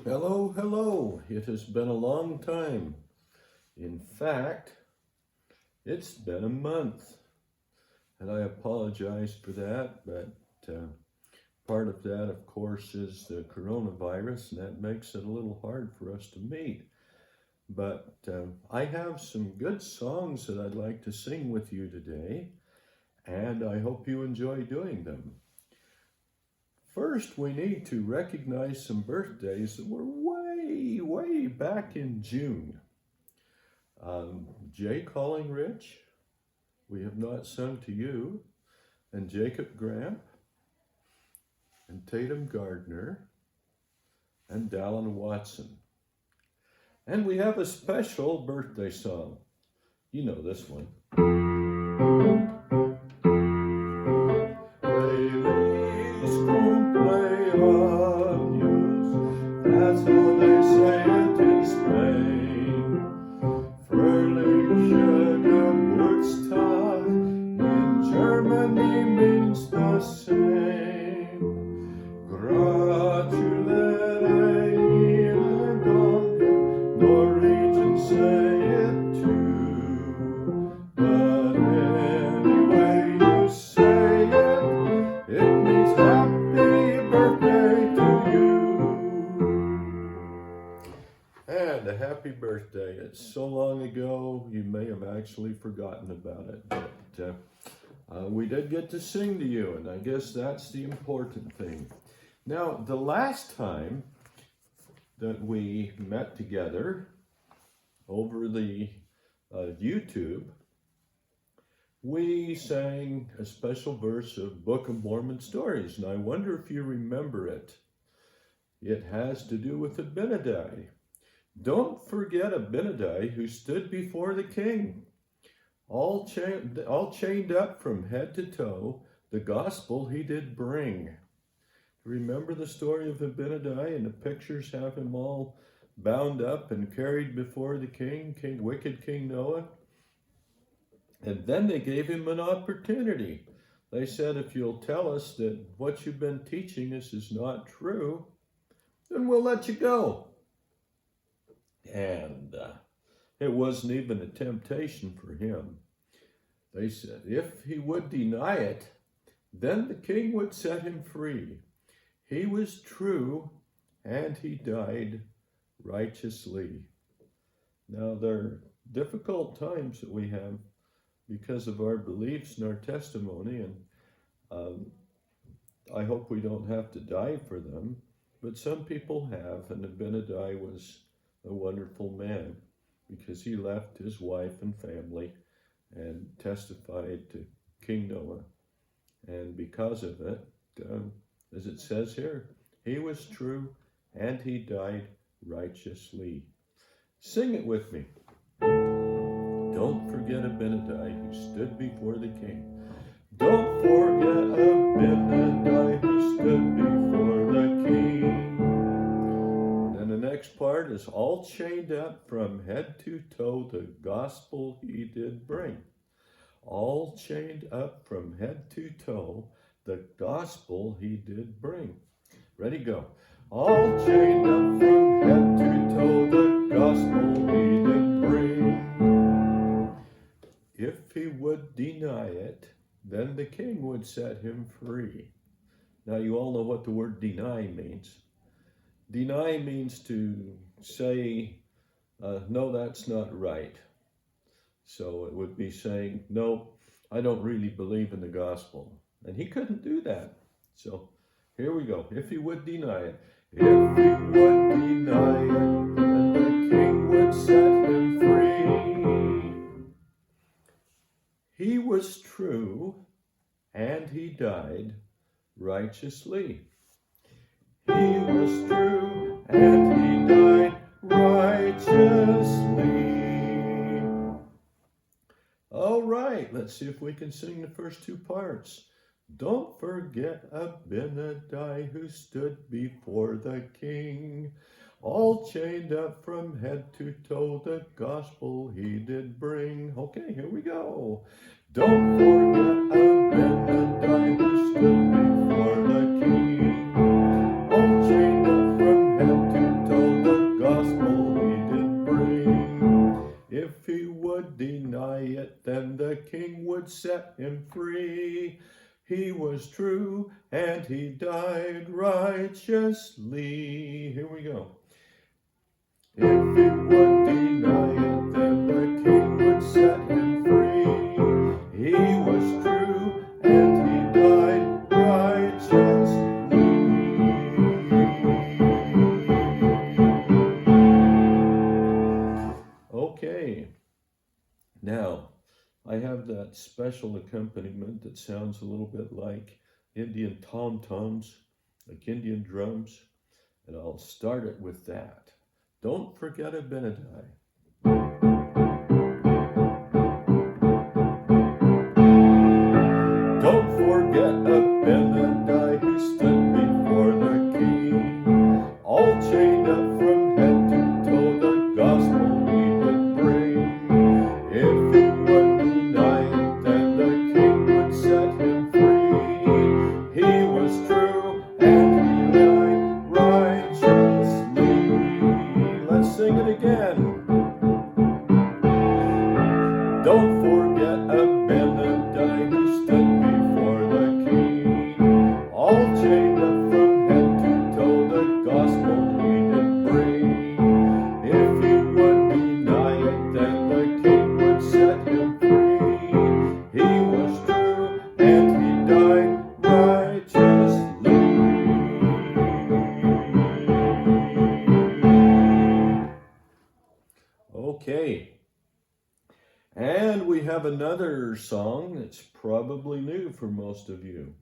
Hello, hello. It has been a long time. In fact, it's been a month. And I apologize for that, but part of that, of course, is the coronavirus, and that makes it a little hard for us to meet. But I have some good songs that I'd like to sing with you today, and I hope you enjoy doing them. First, we need to recognize some birthdays that were way back in June. Jay Calling Rich, We Have Not Sung to You, and Jacob Gramp, and Tatum Gardner, and Dallin Watson. And we have a special birthday song. You know this one. That's how they say it in Spain. Fröhliche Geburtstag in Germany means the same. Gratulere Ihnen Gott, Norwegians say it too. But anyway you say it means happy birthday to you. And a happy birthday. It's so long ago, you may have actually forgotten about it. But we did get to sing to you, and I guess that's the important thing. Now, the last time that we met together over the YouTube, we sang a special verse of Book of Mormon stories, and I wonder if you remember it. It has to do with Abinadi. Don't forget Abinadi, who stood before the king, all chained up from head to toe. The gospel he did bring. Remember the story of Abinadi, and the pictures have him all bound up and carried before the king, wicked King Noah. And then they gave him an opportunity. They said, if you'll tell us that what you've been teaching us is not true, then we'll let you go. And it wasn't even a temptation for him. They said if he would deny it, then the king would set him free. He was true, and he died righteously. Now, there are difficult times that we have because of our beliefs and our testimony, and I hope we don't have to die for them, but some people have, and Abinadi was a wonderful man because he left his wife and family and testified to King Noah. And because of it, as it says here, he was true and he died righteously. Sing it with me. Don't forget Abinadi who stood before the king. Don't forget Abinadi who stood before the king. The next part is all chained up from head to toe, the gospel he did bring. All chained up from head to toe, the gospel he did bring. Ready, go. All chained up from head to toe, the gospel he did bring. If he would deny it, then the king would set him free. Now you all know what the word deny means. Deny means to say, no, that's not right. So it would be saying, no, I don't really believe in the gospel. And he couldn't do that. So here we go. If he would deny it. If he would deny it, then the king would set him free. He was true, and he died righteously. He was true, and he died righteously. All right, let's see if we can sing the first two parts. Don't forget Abinadi who stood before the king. All chained up from head to toe, the gospel he did bring. Okay, here we go. Don't forget Abinadi who stood before the king. All chained up from head to toe, set him free. He was true and he died righteously. Here we go. If he would deny it, then the king would set him free. He was true and he died righteously. Okay, now I have that special accompaniment that sounds a little bit like Indian tom-toms, like Indian drums, and I'll start it with that. Don't forget Abinadi. Don't forget Abinadi who stood before the king, all chained up from head to toe, the gospel he did bring. If he would deny it, then the king would set him free. He was true and he died righteously. Let's sing it again. Don't forget Abinadi who stood before the king, all chained up from head to toe, the gospel he did bring. If he would deny it, then the king would set him free. He was true and he died righteously. Okay. And we have another song that's probably new for most of you.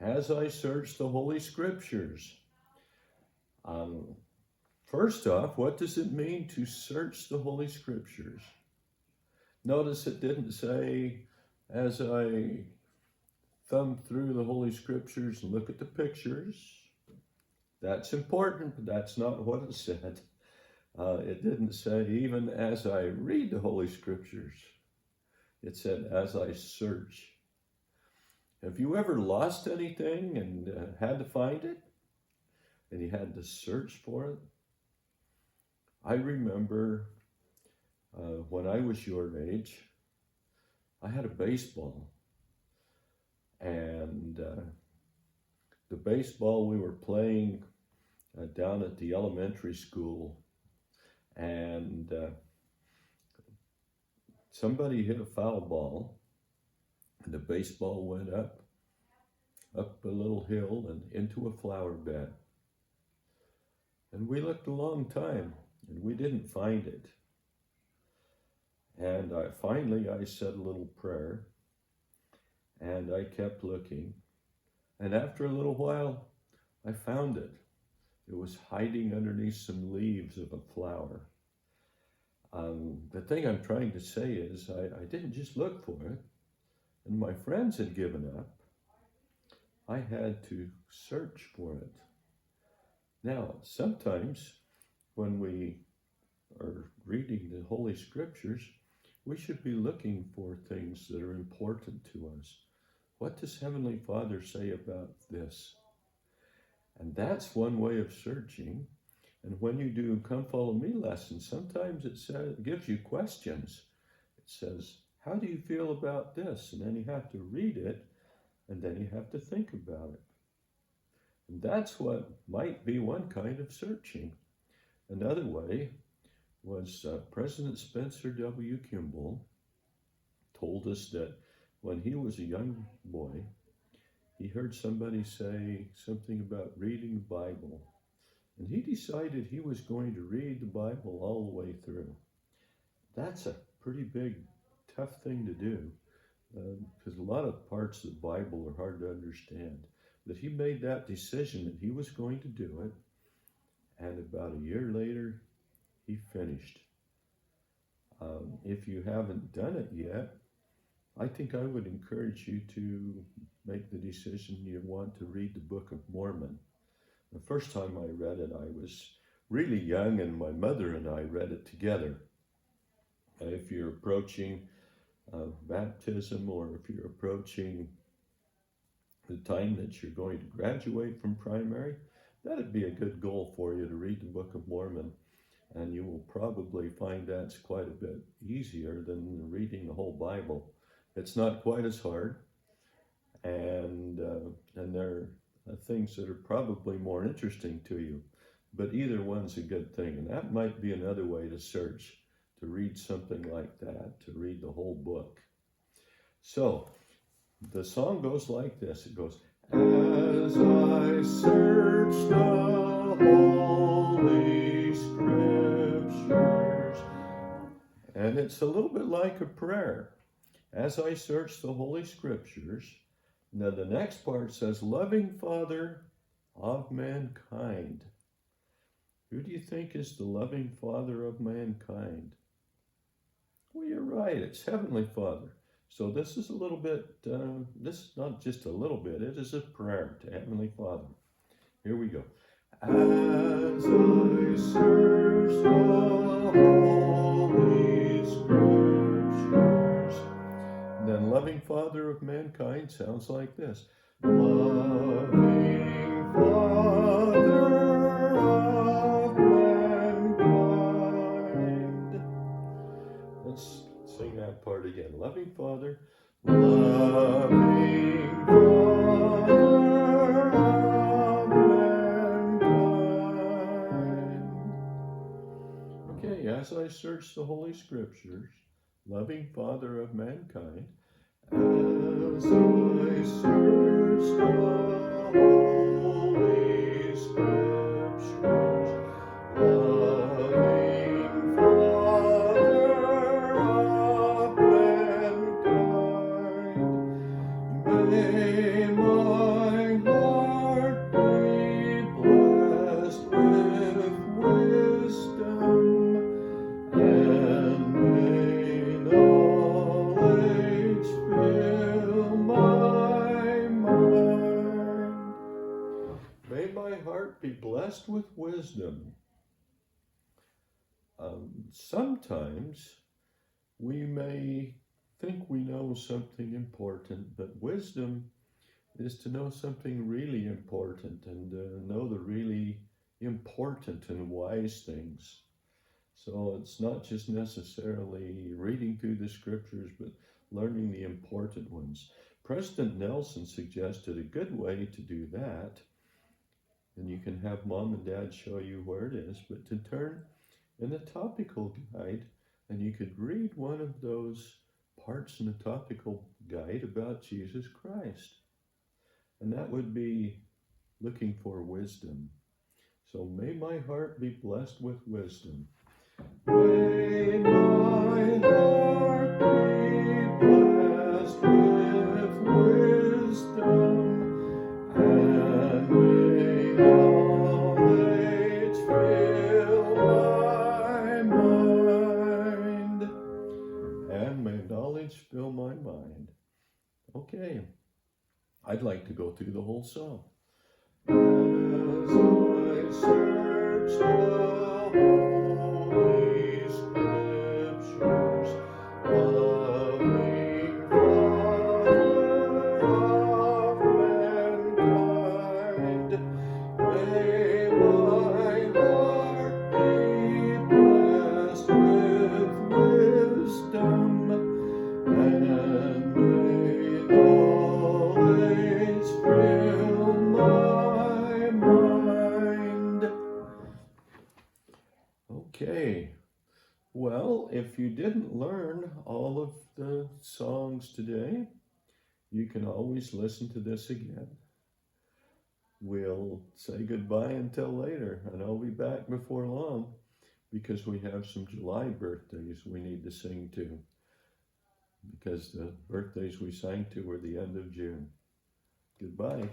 As I Search the Holy Scriptures. First off, what does it mean to search the Holy Scriptures? Notice it didn't say, as I thumb through the Holy Scriptures and look at the pictures. That's important, but that's not what it said. It didn't say, even as I read the Holy Scriptures. It said, as I search. Have you ever lost anything and had to find it? And you had to search for it? I remember when I was your age, I had a baseball. And the baseball we were playing down at the elementary school, and somebody hit a foul ball, and the baseball went up a little hill and into a flower bed. And we looked a long time, and we didn't find it. And finally I said a little prayer, and I kept looking. And after a little while, I found it. It was hiding underneath some leaves of a flower. The thing I'm trying to say is I didn't just look for it, and my friends had given up. I had to search for it. Now, sometimes when we are reading the Holy Scriptures, we should be looking for things that are important to us. What does Heavenly Father say about this? And that's one way of searching. And when you do Come Follow Me lessons, sometimes it gives you questions. It says, how do you feel about this? And then you have to read it, and then you have to think about it. And that's what might be one kind of searching. Another way was President Spencer W. Kimball told us that when he was a young boy, he heard somebody say something about reading the Bible. And he decided he was going to read the Bible all the way through. That's a pretty big, tough thing to do, because a lot of parts of the Bible are hard to understand. But he made that decision that he was going to do it, and about a year later, he finished. If you haven't done it yet, I think I would encourage you to make the decision you want to read the Book of Mormon. The first time I read it, I was really young, and my mother and I read it together. If you're approaching baptism, or if you're approaching the time that you're going to graduate from primary, that'd be a good goal for you to read the Book of Mormon. And you will probably find that's quite a bit easier than reading the whole Bible. It's not quite as hard, and there are things that are probably more interesting to you. But either one's a good thing, and that might be another way to search, to read something like that, to read the whole book. So the song goes like this. It goes, as I search the Holy Scriptures. And it's a little bit like a prayer. As I search the Holy Scriptures. Now the next part says, loving Father of mankind. Who do you think is the loving Father of mankind? Well, you're right. It's Heavenly Father. So this is a little bit, this is not just a little bit, it is a prayer to Heavenly Father. Here we go. As I search the Holy Scriptures. Then loving Father of mankind sounds like this. Loving Father of mankind. Let's sing that part again. Loving Father, loving Father of mankind. Okay, as I search the Holy Scriptures, loving Father of mankind, as I search the Holy Scriptures, loving Father of mankind, may my heart be blessed with wisdom, and may knowledge fill my mind. May my heart be blessed with wisdom. Sometimes we may think we know something important, but wisdom is to know something really important and know the really important and wise things. So it's not just necessarily reading through the scriptures, but learning the important ones. President Nelson suggested a good way to do that, and you can have mom and dad show you where it is, but to turn in the topical guide, and you could read one of those parts in the topical guide about Jesus Christ. And that would be looking for wisdom. So may my heart be blessed with wisdom. May my heart be blessed with wisdom, and may knowledge fill my mind, and may knowledge fill my mind. Okay, I'd like to go through the whole song. As I search the Holy Scriptures, loving Father of mankind, may my heart be blessed with wisdom, and may knowledge fill my mind. Okay, well, if you didn't learn all of the songs today, you can always listen to this again. We'll say goodbye until later, and I'll be back before long because we have some July birthdays we need to sing to, because the birthdays we sang to were the end of June. Goodbye.